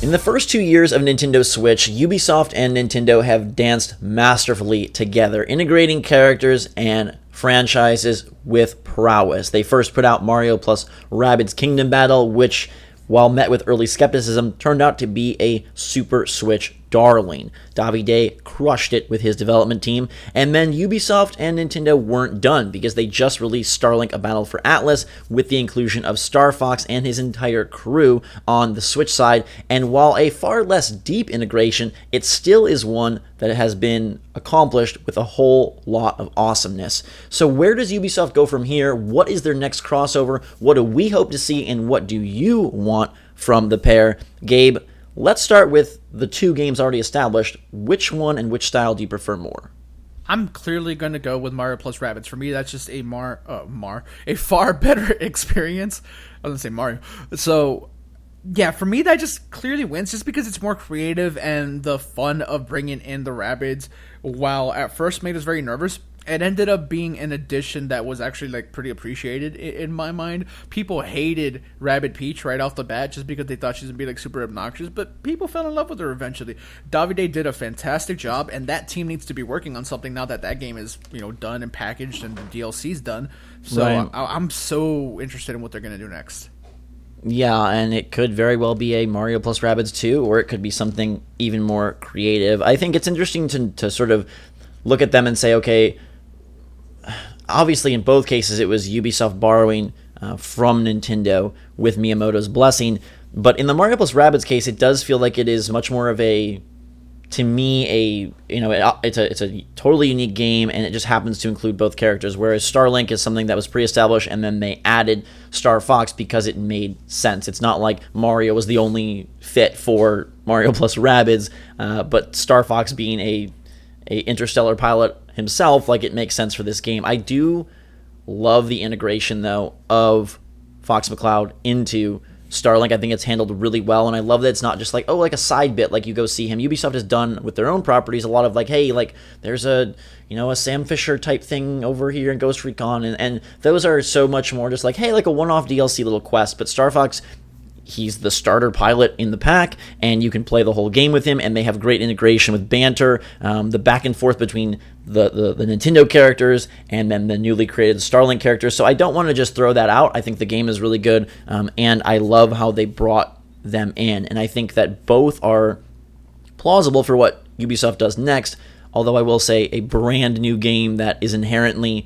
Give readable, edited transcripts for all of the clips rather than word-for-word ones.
In the first 2 years of Nintendo Switch, Ubisoft and Nintendo have danced masterfully together, integrating characters and franchises with prowess. They first put out Mario plus Rabbids Kingdom Battle, which, while met with early skepticism, turned out to be a Super Switch darling. Davide crushed it with his development team, and then Ubisoft and Nintendo weren't done because they just released Starlink: A Battle for Atlas with the inclusion of Star Fox and his entire crew on the Switch side, and while a far less deep integration, it still is one that has been accomplished with a whole lot of awesomeness. So where does Ubisoft go from here? What is their next crossover? What do we hope to see, and what do you want from the pair? Gabe, let's start with the two games already established. Which one and which style do you prefer more? I'm clearly going to go with Mario plus Rabbids. For me, that's just a far better experience. I was going to say Mario. So, yeah, for me, that just clearly wins just because it's more creative and the fun of bringing in the Rabbids, while at first made us very nervous, it ended up being an addition that was actually like pretty appreciated in my mind. People hated Rabbid Peach right off the bat just because they thought she was going to be like super obnoxious, but people fell in love with her eventually. Davide did a fantastic job, and that team needs to be working on something now that that game is, done and packaged and the DLC's done. So right. I'm so interested in what they're going to do next. Yeah, and it could very well be a Mario plus Rabbids 2, or it could be something even more creative. I think it's interesting to sort of look at them and say, okay, obviously in both cases it was Ubisoft borrowing from Nintendo with Miyamoto's blessing, but in the Mario plus Rabbids case, it does feel like it is much more of a, to me, it's a totally unique game, and it just happens to include both characters, whereas Starlink is something that was pre-established, and then they added Star Fox because it made sense. It's not like Mario was the only fit for Mario plus Rabbids, but Star Fox being a interstellar pilot himself, like, it makes sense for this game. I do love the integration, though, of Fox McCloud into Starlink. I think it's handled really well, and I love that it's not just like, like a side bit, like you go see him. Ubisoft has done with their own properties a lot of like, hey, like there's a Sam Fisher type thing over here in Ghost Recon, and those are so much more just like, hey, like a one-off DLC little quest. But Star Fox, he's the starter pilot in the pack, and you can play the whole game with him, and they have great integration with banter, the back and forth between the Nintendo characters and then the newly created Starlink characters. So I don't want to just throw that out. I think the game is really good, and I love how they brought them in, and I think that both are plausible for what Ubisoft does next, although I will say a brand new game that is inherently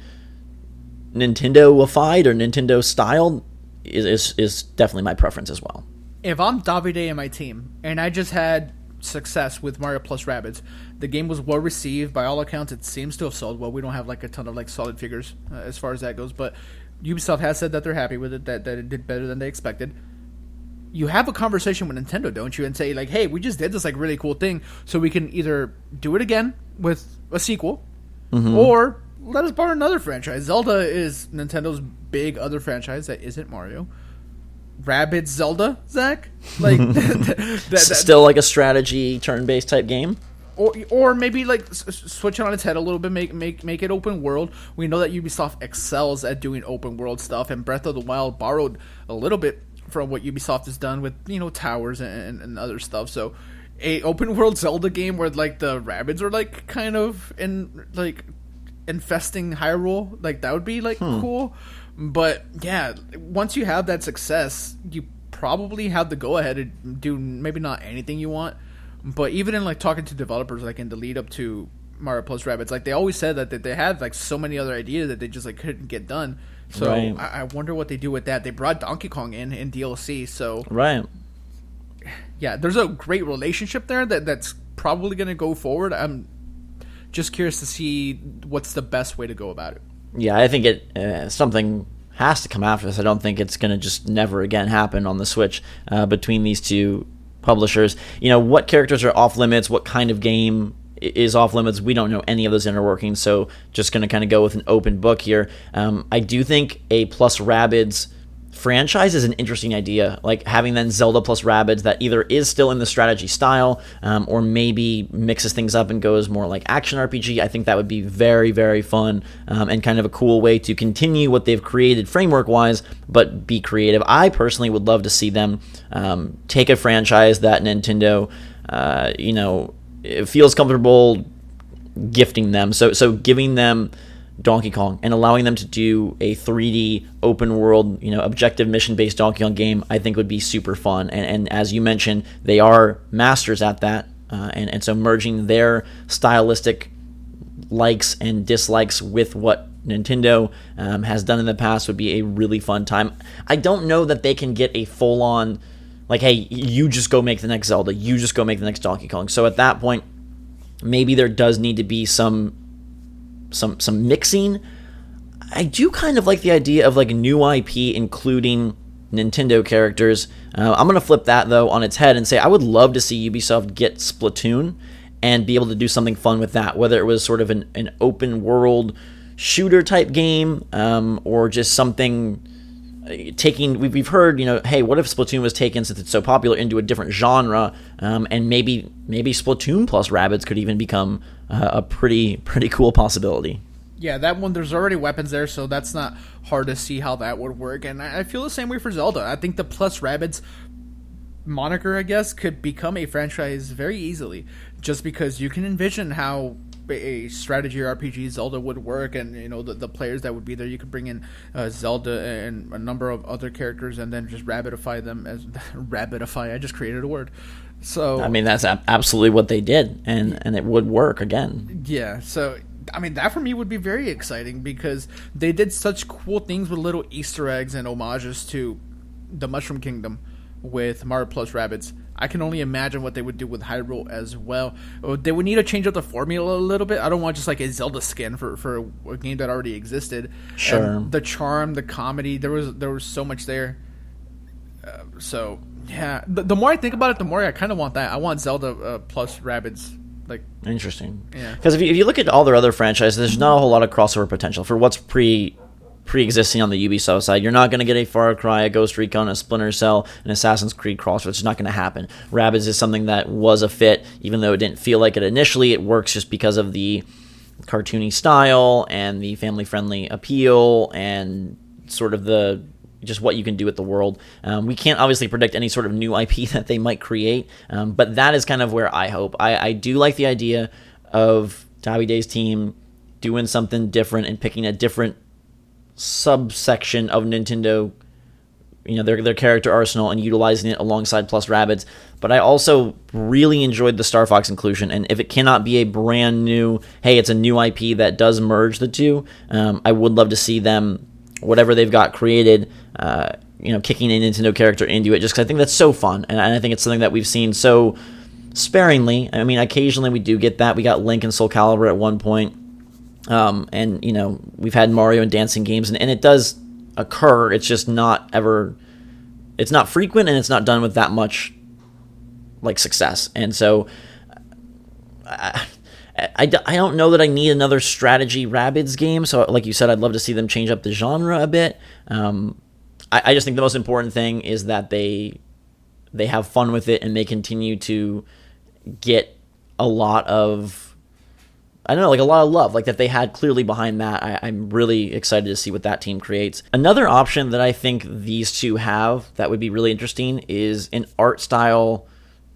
Nintendo-ified or Nintendo-styled is definitely my preference as well. If I'm Davide and my team, and I just had success with Mario plus Rabbids, the game was well received. By all accounts, it seems to have sold well. We don't have like a ton of like solid figures as far as that goes, but Ubisoft has said that they're happy with it, that it did better than they expected. You have a conversation with Nintendo, don't you, and say like, hey, we just did this like really cool thing, so we can either do it again with a sequel, or let us borrow another franchise. Zelda is Nintendo's big other franchise that isn't Mario. Rabbids Zelda, Zach? Like still like a strategy turn-based type game? Or maybe like switch it on its head a little bit, make it open world. We know that Ubisoft excels at doing open world stuff, and Breath of the Wild borrowed a little bit from what Ubisoft has done with towers and other stuff. So a open world Zelda game where like the Rabbids are like kind of infesting Hyrule, like that would be like cool. But yeah, once you have that success, you probably have the go ahead to do maybe not anything you want, but even in like talking to developers, like in the lead up to Mario plus Rabbids, like they always said that they had like so many other ideas that they just like couldn't get done. So right. I wonder what they do with that. They brought Donkey Kong in DLC, so right. Yeah, there's a great relationship there that's probably going to go forward. I'm just curious to see what's the best way to go about it. Yeah, I think something has to come after this. I don't think it's going to just never again happen on the Switch between these two publishers. What characters are off limits, what kind of game is off limits, we don't know any of those inner workings, so just going to kind of go with an open book here. I do think a plus Rabbids franchise is an interesting idea. Like having then Zelda plus Rabbids that either is still in the strategy style, or maybe mixes things up and goes more like action RPG. I think that would be very, very fun, and kind of a cool way to continue what they've created framework wise, but be creative. I personally would love to see them take a franchise that Nintendo, it feels comfortable gifting them. So giving them Donkey Kong and allowing them to do a 3D open world, objective mission based Donkey Kong game, I think would be super fun. And as you mentioned, they are masters at that. And so merging their stylistic likes and dislikes with what Nintendo has done in the past would be a really fun time. I don't know that they can get a full on, like, hey, you just go make the next Zelda, you just go make the next Donkey Kong. So at that point, maybe there does need to be some mixing. I do kind of like the idea of like a new IP including Nintendo characters. I'm going to flip that though on its head and say I would love to see Ubisoft get Splatoon and be able to do something fun with that, whether it was sort of an open world shooter type game, or just something taking, we've heard, hey, what if Splatoon was taken, since it's so popular, into a different genre, and maybe Splatoon plus Rabbids could even become a pretty cool possibility. Yeah, that one, there's already weapons there, so that's not hard to see how that would work. And I feel the same way for Zelda. I think the plus Rabbids moniker, I guess, could become a franchise very easily, just because you can envision how a strategy RPG Zelda would work, and the players that would be there. You could bring in Zelda and a number of other characters, and then just rabbidify them as rabbidify. I just created a word. So I mean, that's absolutely what they did, and it would work again. Yeah. So I mean, that for me would be very exciting, because they did such cool things with little Easter eggs and homages to the Mushroom Kingdom with Mario plus Rabbids. I can only imagine what they would do with Hyrule as well. They would need to change up the formula a little bit. I don't want just like a Zelda skin for a game that already existed. Sure. And the charm, the comedy, there was so much there. So yeah, the more I think about it, the more I kind of want that. I want Zelda plus Rabbids. Like, interesting. Yeah. Because if you look at all their other franchises, there's not a whole lot of crossover potential for what's pre-existing on the Ubisoft side. You're not going to get a Far Cry, a Ghost Recon, a Splinter Cell, an Assassin's Creed crossover. It's just not going to happen. Rabbids is something that was a fit, even though it didn't feel like it initially. It works just because of the cartoony style and the family-friendly appeal and sort of just what you can do with the world. We can't obviously predict any sort of new IP that they might create, but that is kind of where I hope. I do like the idea of Davide's team doing something different and picking a different subsection of Nintendo, their character arsenal, and utilizing it alongside plus Rabbids. But I also really enjoyed the Star Fox inclusion, and if it cannot be a brand new, hey, it's a new IP that does merge the two, I would love to see them, whatever they've got created, kicking a Nintendo character into it, just because I think that's so fun, and I think it's something that we've seen so sparingly. I mean, occasionally we do get that. We got Link and Soul Calibur at one point. And we've had Mario and dancing games, and it does occur. It's just it's not frequent, and it's not done with that much like success. And so I don't know that I need another strategy Rabbids game. So like you said, I'd love to see them change up the genre a bit. I just think the most important thing is that they have fun with it, and they continue to get a lot of, a lot of love, like that they had clearly behind that. I'm really excited to see what that team creates. Another option that I think these two have that would be really interesting is an art style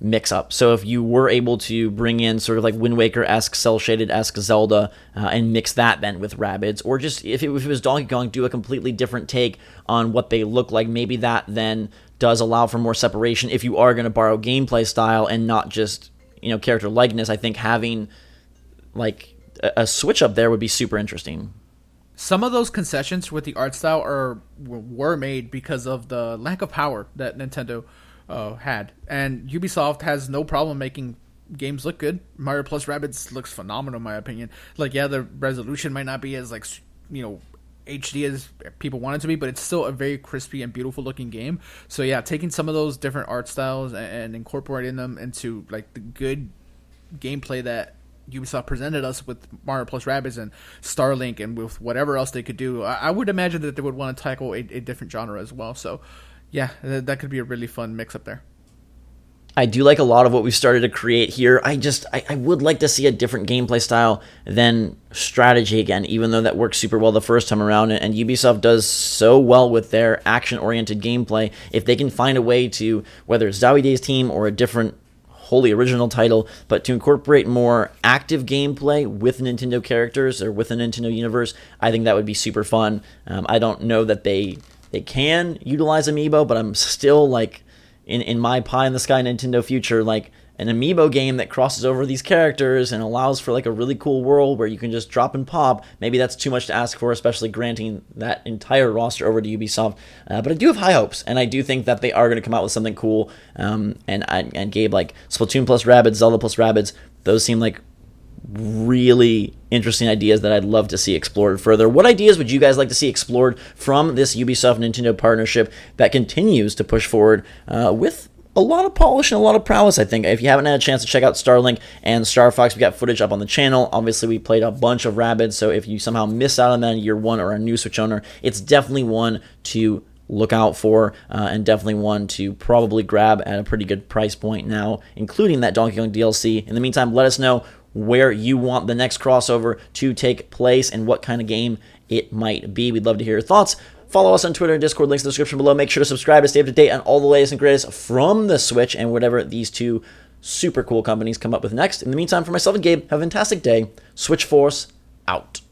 mix-up. So if you were able to bring in sort of like Wind Waker-esque, cel-shaded-esque Zelda, and mix that then with Rabbids, or just if it was Donkey Kong, do a completely different take on what they look like. Maybe that then does allow for more separation if you are going to borrow gameplay style and not just character likeness. I think having like a switch up there would be super interesting. Some of those concessions with the art style were made because of the lack of power that Nintendo had, and Ubisoft has no problem making games look good. Mario plus Rabbids looks phenomenal in my opinion. Like, yeah, the resolution might not be as HD as people want it to be, but it's still a very crispy and beautiful looking game. So yeah, taking some of those different art styles and incorporating them into like the good gameplay that Ubisoft presented us with Mario plus Rabbids and Starlink and with whatever else they could do, I would imagine that they would want to tackle a different genre as well. So, yeah, that could be a really fun mix up there. I do like a lot of what we've started to create here. I would like to see a different gameplay style than strategy again, even though that worked super well the first time around. And Ubisoft does so well with their action-oriented gameplay. If they can find a way to, whether it's Zowie Day's team or a different wholly original title, but to incorporate more active gameplay with Nintendo characters or with the Nintendo universe, I think that would be super fun. I don't know that they can utilize Amiibo, but I'm still like, in my pie in the sky Nintendo future, like an Amiibo game that crosses over these characters and allows for like a really cool world where you can just drop and pop. Maybe that's too much to ask for, especially granting that entire roster over to Ubisoft. But I do have high hopes, and I do think that they are going to come out with something cool. And Gabe, like Splatoon plus Rabbids, Zelda plus Rabbids, those seem like really interesting ideas that I'd love to see explored further. What ideas would you guys like to see explored from this Ubisoft Nintendo partnership that continues to push forward with a lot of polish and a lot of prowess, I think? If you haven't had a chance to check out Starlink and Star Fox, we got footage up on the channel. Obviously, we played a bunch of Rabbids, so if you somehow missed out on that in year one or a new Switch owner, it's definitely one to look out for, and definitely one to probably grab at a pretty good price point now, including that Donkey Kong DLC. In the meantime, let us know where you want the next crossover to take place and what kind of game it might be. We'd love to hear your thoughts. Follow us on Twitter and Discord, links in the description below. Make sure to subscribe to stay up to date on all the latest and greatest from the Switch and whatever these two super cool companies come up with next. In the meantime, for myself and Gabe, have a fantastic day. Switch Force out.